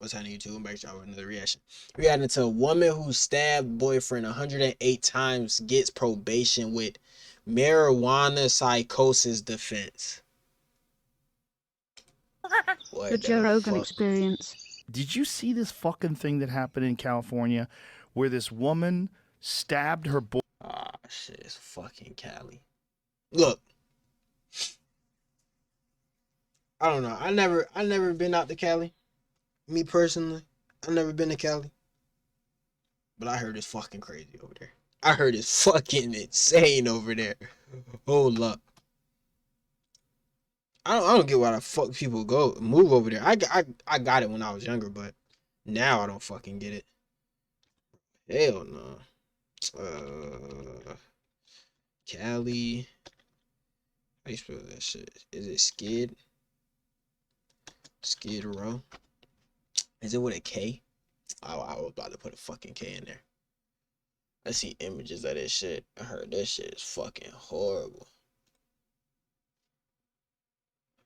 What's happening YouTube? I'm back to y'all with another reaction. Reacting to a woman who stabbed boyfriend 108 times gets probation with marijuana psychosis defense. The Joe Rogan experience. Did you see this fucking thing that happened in California where this woman stabbed her boy? Ah, shit, it's fucking Cali. Look, I don't know. I never been out to Cali. Me personally, I never been to Cali. But I heard it's fucking crazy over there. I heard it's fucking insane over there. Hold up. I don't get why the fuck people move over there. I got it when I was younger, but now I don't fucking get it. Hell no. Cali. How you spell that shit? Is it Skid? Skid Row? Is it with a K? I was about to put a fucking K in there. I see images of this shit. I heard that shit is fucking horrible.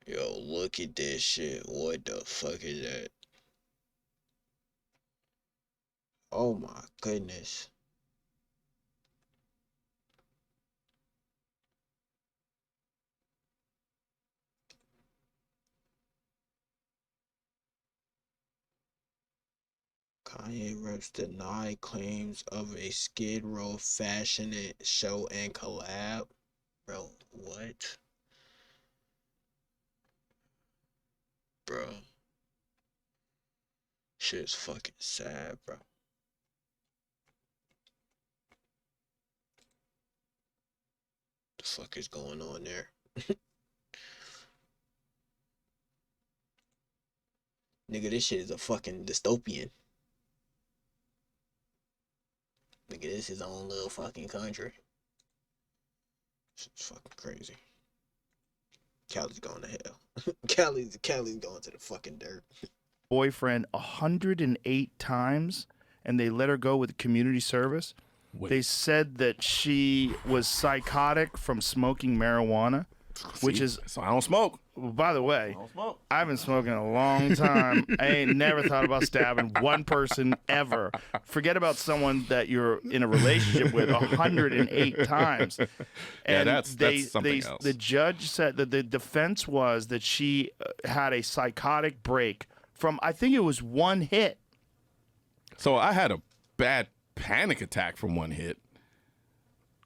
Yo, look at this shit. What the fuck is that? Oh my goodness. Kanye reps deny claims of a Skid Row fashion show and collab. Bro, what? Bro. Shit's fucking sad, bro. The fuck is going on there? Nigga, this shit is a fucking dystopian. Nigga, this is his own little fucking country. Shit's fucking crazy. Cali's going to hell. Cali's going to the fucking dirt. Boyfriend 108 times, and they let her go with community service. Wait. They said that she was psychotic from smoking marijuana, which is... So I don't smoke. Well, by the way, I've been smoking a long time. I ain't never thought about stabbing one person ever. Forget about someone that you're in a relationship with 108 times. And yeah, that's something else. The judge said that the defense was that she had a psychotic break from, I think it was one hit. So I had a bad panic attack from one hit.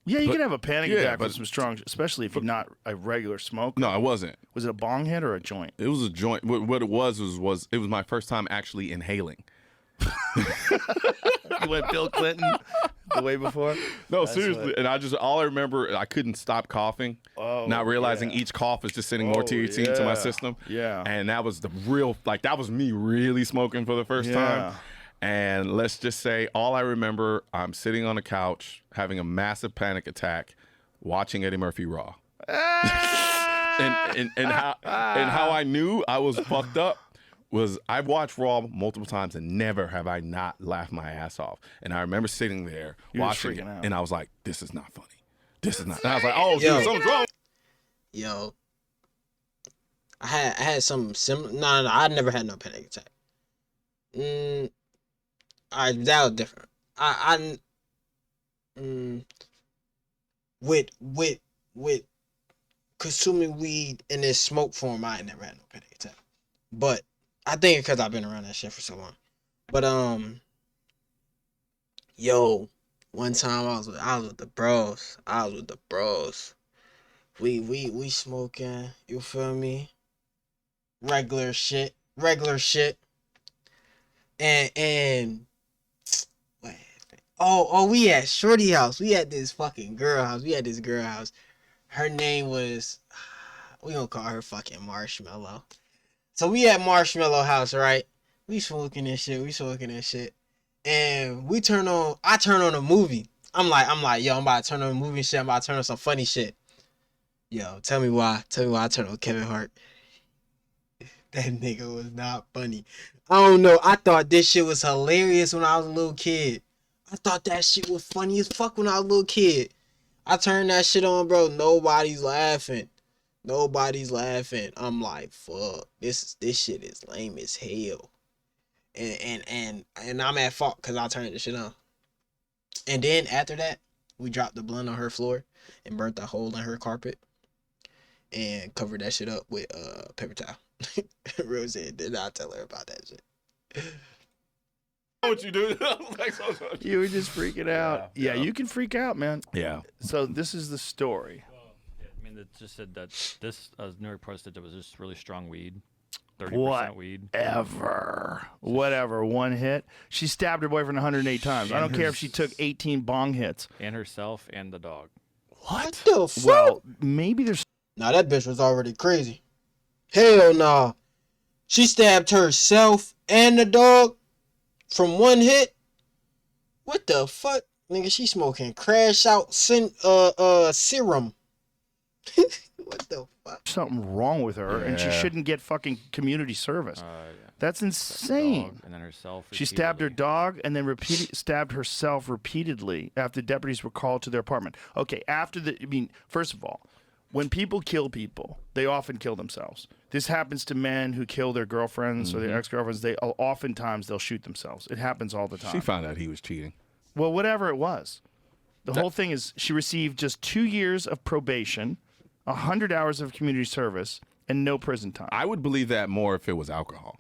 Yeah, you can have a panic attack with some strong, especially if you're not a regular smoker. No, I wasn't. Was it a bong hit or a joint? It was a joint. What it was it was my first time actually inhaling. You went Bill Clinton the way before? No, seriously. And all I remember, I couldn't stop coughing. Oh, not realizing each cough is just sending more THC into my system. Yeah. And that was the real, that was me really smoking for the first time. And let's just say, all I remember, I'm sitting on a couch having a massive panic attack, watching Eddie Murphy Raw. and how I knew I was fucked up was I've watched Raw multiple times and never have I not laughed my ass off. And I remember sitting there watching it, and I was like, "This is not funny. This is not." And I was like, "Oh, dude, something's wrong." Yo, I had something similar. No, I never had no panic attack. That was different. With consuming weed in this smoke form, I ain't never had no panic attack. But I think because I've been around that shit for so long. But yo, one time I was with the bros. We smoking. You feel me? Regular shit. And we at Shorty house. We at this fucking girl house. Her name was, we gonna call her fucking Marshmallow. So we at Marshmallow house, right? We smoking this shit. And I turn on a movie. I'm like, yo, I'm about to turn on a movie and shit. I'm about to turn on some funny shit. Yo, tell me why I turned on Kevin Hart. That nigga was not funny. I don't know. I thought this shit was hilarious when I was a little kid. I thought that shit was funny as fuck when I was a little kid. I turned that shit on, bro. Nobody's laughing. I'm like, fuck. This shit is lame as hell. and I'm at fault because I turned the shit on. And then after that, we dropped the blunt on her floor and burnt a hole in her carpet and covered that shit up with paper towel. Rose did not tell her about that shit. What you do? You were just freaking out. Yeah, you can freak out, man. Yeah. So this is the story. I mean, it just said that this New York Post said it was just really strong weed, 30% weed. Whatever. One hit. She stabbed her boyfriend 108 times. I don't care if she took 18 bong hits. And herself and the dog. What the fuck? Well, maybe there's. Nah, that bitch was already crazy. Hell nah. She stabbed herself and the dog from one hit. What the fuck? Nigga, she smoking crash out serum. What the fuck? Something wrong with her, and she shouldn't get fucking community service. That's insane. And then herself. She stabbed her dog and then stabbed herself repeatedly after deputies were called to their apartment. Okay, first of all, when people kill people, they often kill themselves. This happens to men who kill their girlfriends or their ex-girlfriends. Oftentimes they'll shoot themselves. It happens all the time. She found out he was cheating. Well, whatever it was. The whole thing is she received just 2 years of probation, 100 hours of community service, and no prison time. I would believe that more if it was alcohol.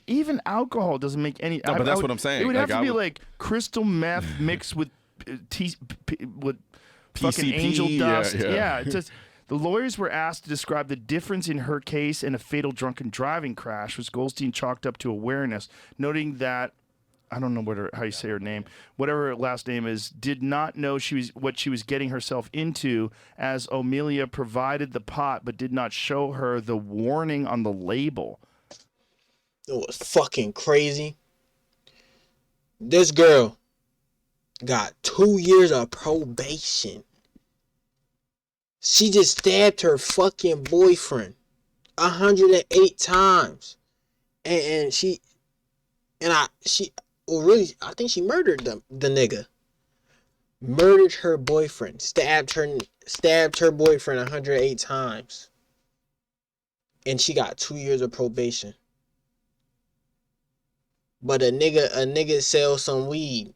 Even alcohol doesn't make any. No, but that's what I'm saying. It would have Like, to be like crystal meth mixed with fucking PCP, angel dust. yeah. It's just, the lawyers were asked to describe the difference in her case and a fatal drunken driving crash, which Goldstein chalked up to awareness, noting that. I don't know how you say her name. Whatever her last name is, did not know what she was getting herself into, as O'Melia provided the pot but did not show her the warning on the label. It was fucking crazy. This girl got 2 years of probation. She just stabbed her fucking boyfriend 108 times. I think she murdered the nigga. Murdered her boyfriend. Stabbed her boyfriend 108 times. And she got 2 years of probation. But a nigga sells some weed.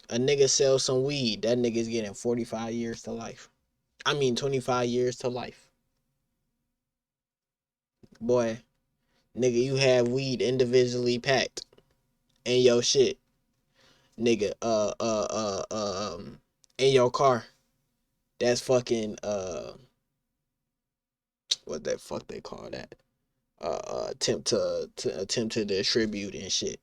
That nigga's getting 45 years to life. 25 years to life. Boy, nigga, you have weed individually packed in your shit. Nigga, in your car. That's fucking, what the fuck they call that? Attempt to distribute and shit.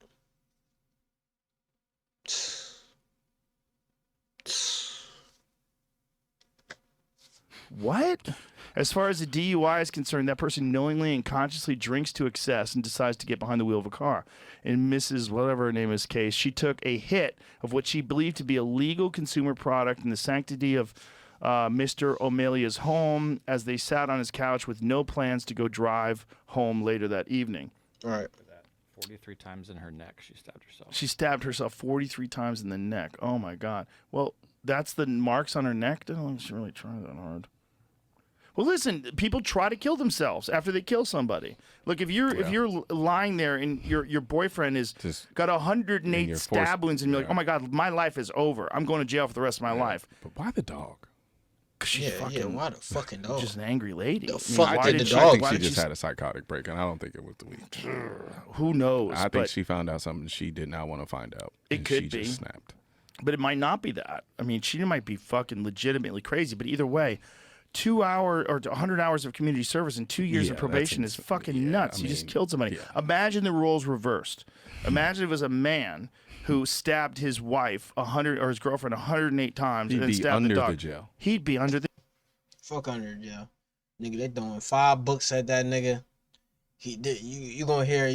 What? As far as the DUI is concerned, that person knowingly and consciously drinks to excess and decides to get behind the wheel of a car. In Mrs. whatever her name is case, she took a hit of what she believed to be a legal consumer product in the sanctity of Mr. O'Malia's home as they sat on his couch with no plans to go drive home later that evening. All right. 43 times in her neck, she stabbed herself. She stabbed herself 43 times in the neck. Oh, my God. Well, that's the marks on her neck? I don't think she really tried that hard. Well, listen, people try to kill themselves after they kill somebody. Look, if you're lying there and your boyfriend has got 108 stab wounds and you're like, oh, my God, my life is over. I'm going to jail for the rest of my life. But why the dog? She's why the fucking dog? Just an angry lady. The fuck I did the think dog? she just had a psychotic break, and I don't think it was the weed. Who knows? I think she found out something she did not want to find out. It could she be. Just snapped. But it might not be that. I mean, she might be fucking legitimately crazy. But either way, 2 hour or 100 hours of community service and 2 years of probation is fucking nuts. You just killed somebody. Imagine the roles reversed. Imagine if it was a man who stabbed his wife 100 or his girlfriend 108 times and then stabbed the dog. The jail. He'd be under the. Fuck under jail, nigga. They throwing $5 at that nigga. You gonna hear?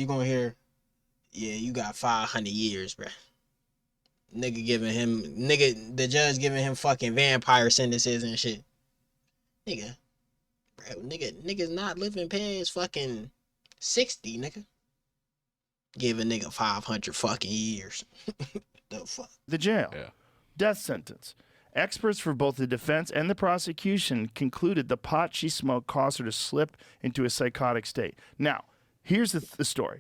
Yeah, you got 500 years, bruh. The judge giving him fucking vampire sentences and shit. Nigga's not living past fucking 60, nigga. Give a nigga 500 fucking years. The fuck? The jail. Yeah. Death sentence. Experts for both the defense and the prosecution concluded the pot she smoked caused her to slip into a psychotic state. Now, here's the story.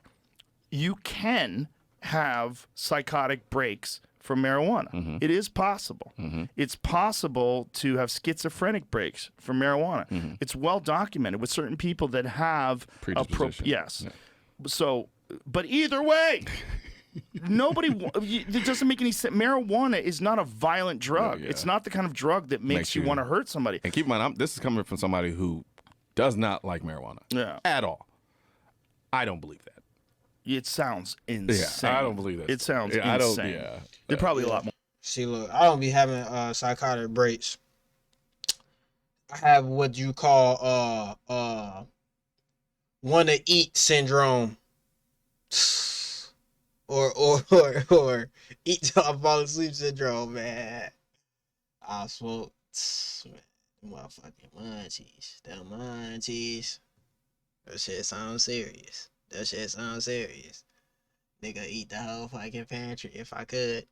you can have psychotic breaks from marijuana. It is possible. It's possible to have schizophrenic breaks from marijuana. It's well documented with certain people that have predisposition. Yes. Yeah. So, but either way, it doesn't make any sense. Marijuana is not a violent drug. It's not the kind of drug that makes you want to hurt somebody. And keep in mind, this is coming from somebody who does not like marijuana at all. I don't believe that. It sounds insane. Yeah, I don't believe that. It sounds insane. They're probably a lot more. See, look, I don't be having psychotic breaks. I have what you call want to eat syndrome, or eat till I fall asleep syndrome, man. I smoke, man, motherfucking munchies. Them munchies. That shit sounds serious. Nigga, eat the whole fucking pantry if I could.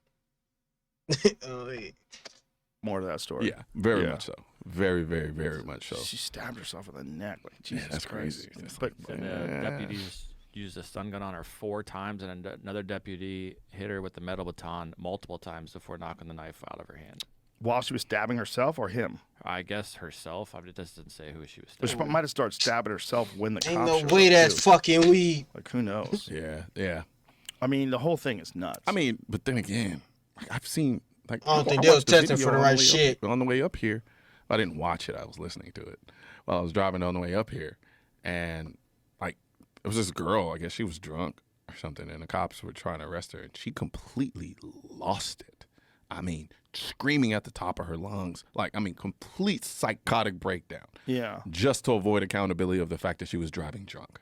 More to that story. Yeah, very much so. Very, very, very much so. She stabbed herself in the neck. Like, Jesus that's Christ. crazy. But deputies used a stun gun on her 4 times, and another deputy hit her with the metal baton multiple times before knocking the knife out of her hand. While she was stabbing herself or him? I guess herself. It just doesn't say who she was But stabbing. she might have started stabbing herself when the Ain't cops no way that's fucking weed. Like, who knows? Yeah. I mean, the whole thing is nuts. I mean, but then again, I've seen, like, I don't think they was testing for the right shit. On the way up here, I didn't watch it. I was listening to it while I was driving on the way up here. And, like, it was this girl, I guess she was drunk or something, and the cops were trying to arrest her, and she completely lost it. I mean, screaming at the top of her lungs. Like, I mean, complete psychotic breakdown. Yeah. Just to avoid accountability of the fact that she was driving drunk.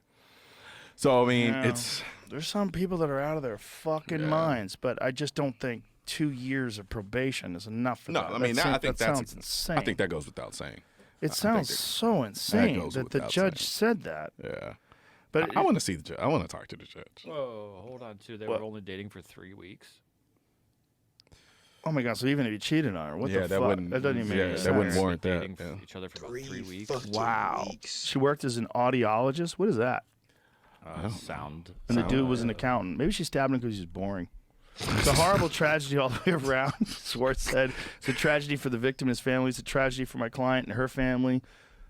So, I mean, there's some people that are out of their fucking minds, but I just don't think 2 years of probation is enough for that. I mean, I think that sounds insane. I think that goes without saying. It sounds so insane that the judge said that. Yeah. But I want to see the judge. I want to talk to the judge. Whoa, hold on, too. They were only dating for 3 weeks. Oh my God! So even if you cheated on her, what the fuck? That doesn't even make any sense. That wouldn't warrant that. Dating each other for about 3 weeks. Wow. She worked as an audiologist. What is that? Sound. And the dude was an accountant. Maybe she stabbed him because he's boring. It's a horrible tragedy all the way around. Swartz said, "It's a tragedy for the victim and his family. It's a tragedy for my client and her family."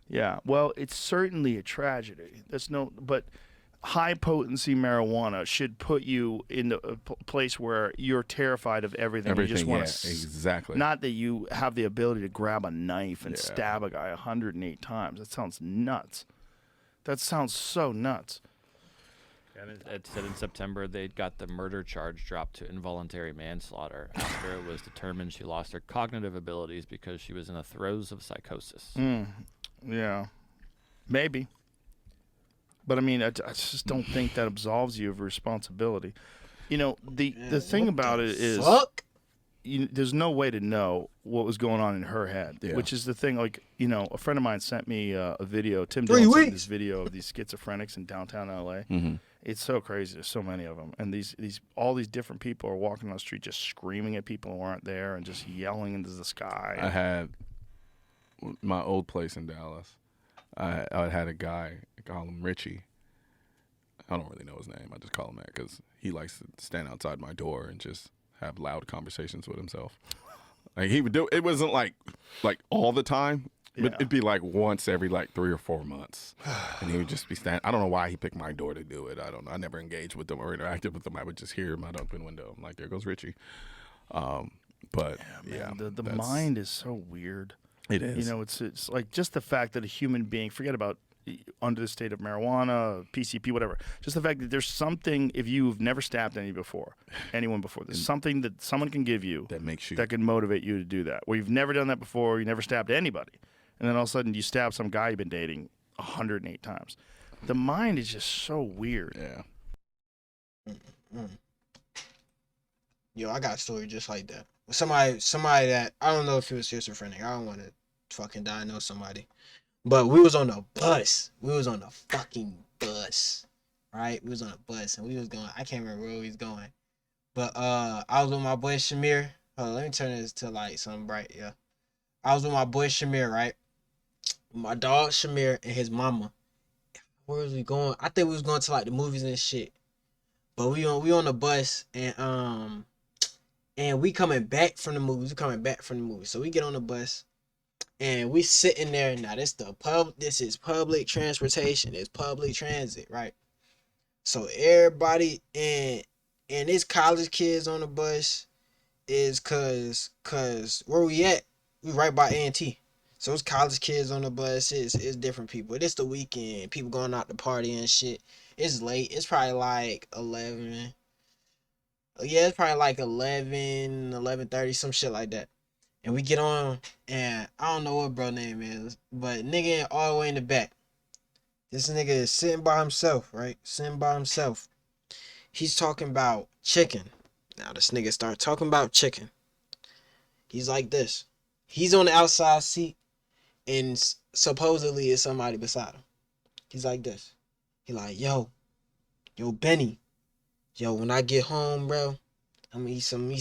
Yeah. Well, it's certainly a tragedy. But high potency marijuana should put you in a place where you're terrified of everything. You just want to exactly. Not that you have the ability to grab a knife and stab a guy 108 times. That sounds nuts. That sounds so nuts. And it said in September they got the murder charge dropped to involuntary manslaughter after it was determined she lost her cognitive abilities because she was in the throes of psychosis. Yeah, maybe. But I mean, I just don't think that absolves you of responsibility. You know, the thing about it is, there's no way to know what was going on in her head, which is the thing. Like, you know, a friend of mine sent me a video. Tim Dillon sent me this video of these schizophrenics in downtown LA. It's so crazy. There's so many of them, and all these different people are walking on the street just screaming at people who aren't there and just yelling into the sky. I had my old place in Dallas. I had a guy, I call him Richie. I don't really know his name. I just call him that because he likes to stand outside my door and just have loud conversations with himself. Like, he would do it. Wasn't like all the time, but it'd be like once every like 3 or 4 months, and he would just be standing. I don't know why he picked my door to do it. I don't know. I never engaged with them or interacted with them. I would just hear him out open window. I'm like, there goes Richie. But the mind is so weird. It is. You know, it's like just the fact that a human being, forget about under the state of marijuana, PCP, whatever. Just the fact that there's something, if you've never stabbed anyone before, there's something that someone can give you that can motivate you to do that. Where you've never done that before, you never stabbed anybody, and then all of a sudden you stab some guy you've been dating 108 times. The mind is just so weird. Yeah. Yo, I got a story just like that. Somebody that, I don't know if it was schizophrenic. I don't want to fucking diagnose somebody. But we was on a bus. We was on a fucking bus. Right? We was on a bus and we was going, I can't remember where we was going. But I was with my boy Shamir. Hold on, let me turn this to like something bright, yeah. I was with my boy Shamir, right? My dog Shamir and his mama. Where was we going? I think we was going to like the movies and shit. But we on the bus and we coming back from the movies. We coming back from the movie. So we get on the bus and we sitting there. Now this is public transportation. It's public transit, right? So everybody and it's college kids on the bus is cause where we at? We right by A&T. So it's college kids on the bus. It's different people. It's the weekend. People going out to party and shit. It's late. It's probably like 11. Yeah, it's probably like 11, 11:30, some shit like that. And we get on, and I don't know what bro name is, but nigga all the way in the back. This nigga is sitting by himself, right? Sitting by himself. He's talking about chicken. Now this nigga start talking about chicken. He's like this. He's on the outside seat, and supposedly it's somebody beside him. He's like this. He like, yo, Benny. Yo, when I get home, bro, I'm gonna eat some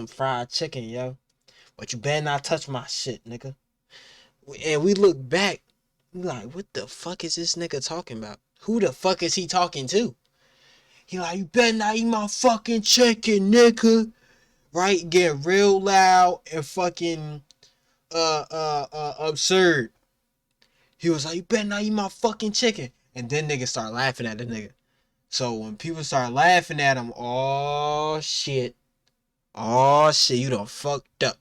fried chicken, yo. But you better not touch my shit, nigga. And we look back, we like, what the fuck is this nigga talking about? Who the fuck is he talking to? He like, you better not eat my fucking chicken, nigga. Right? Getting real loud and fucking absurd. He was like, you better not eat my fucking chicken. And then niggas start laughing at the nigga. So when people start laughing at him, oh shit, you done fucked up.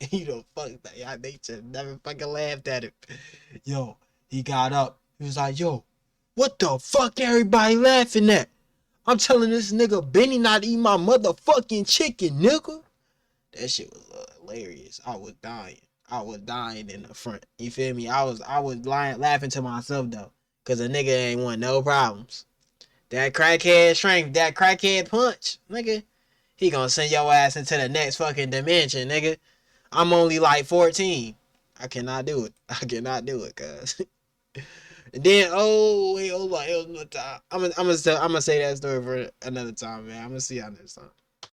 You done fucked up. Yeah, they just never fucking laughed at him. Yo, he got up. He was like, yo, what the fuck everybody laughing at? I'm telling this nigga Benny not to eat my motherfucking chicken, nigga. That shit was hilarious. I was dying in the front. You feel me? I was lying, laughing to myself though, cause a nigga ain't want no problems. That crackhead strength, that crackhead punch, nigga. He gonna send your ass into the next fucking dimension, nigga. I'm only like 14. I cannot do it. Cuz. And then, wait, hold on, it was another time. I'm gonna say that story for another time, man. I'm gonna see y'all next time.